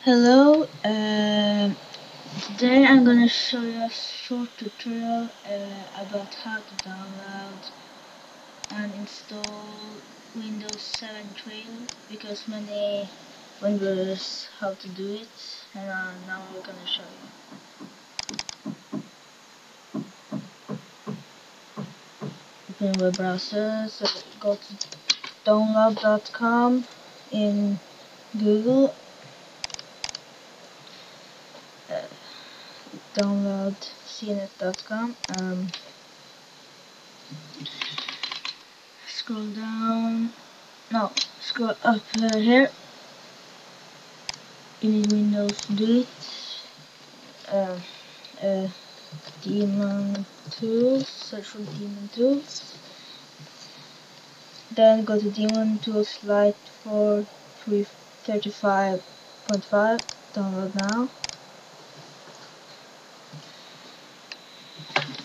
Hello, today I'm gonna show you a short tutorial about how to download and install Windows 7 Trail because many wonders how to do it, and now we're gonna show you. Open web browser, so go to download.com in Google. Download cnet.com. Scroll down. No, scroll up here. You need Windows to do it. Uh, uh, Daemon Tools. Search for Daemon Tools. Then go to Daemon Tools Lite for 35.5. Download now.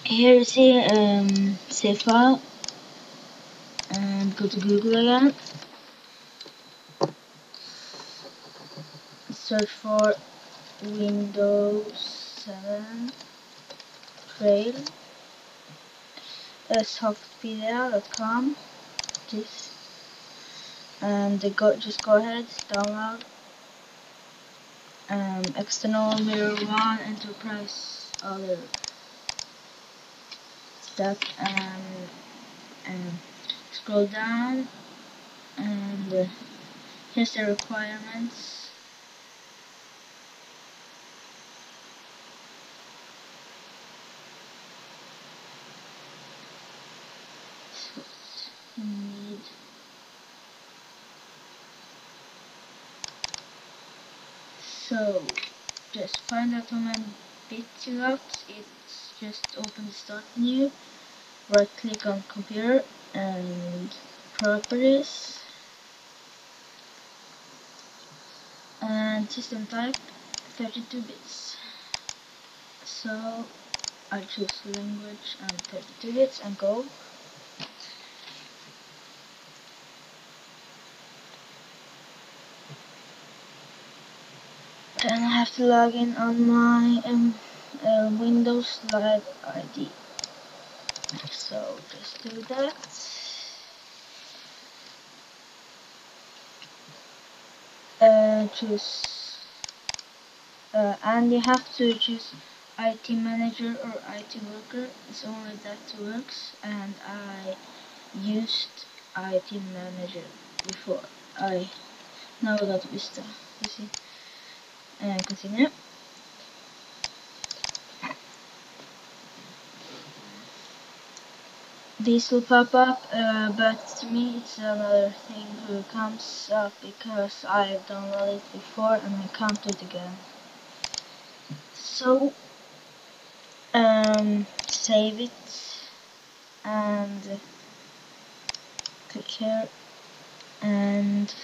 Here you see save file, and go to Google again. Search for Windows 7 Trail. Softpedia.com. This, and just go ahead, download. External mirror 1 enterprise other stuff, and scroll down, and here's the requirements. So you need just find out how many bits you got. It's just open the start menu, right click on computer and properties, and system type 32 bits. So I choose language and 32 bits and go. Then I have to log in on my Windows Live ID. So just do that. Choose and you have to choose IT manager or IT worker. It's only that works, and I used IT manager before. I now got Vista. You see, and continue. This will pop up, but to me it's another thing who comes up because I've downloaded it before and I can't do it again. So save it and click here, and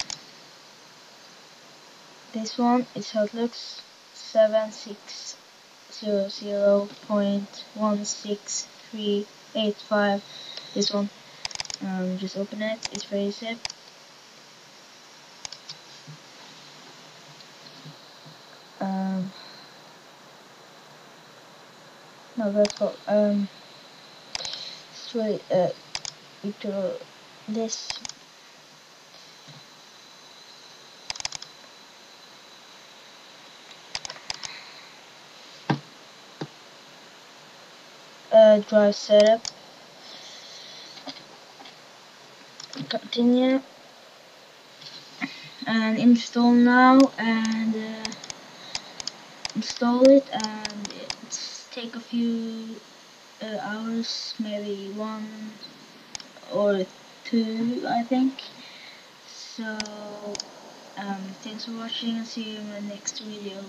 this one is how it looks. 7600.16385. This one. Just open it. It's very zip. No, that's all. It's really this. Drive setup. Continue and install now, and install it, and it's take a few hours, maybe 1 or 2, I think. So thanks for watching, and see you in my next video.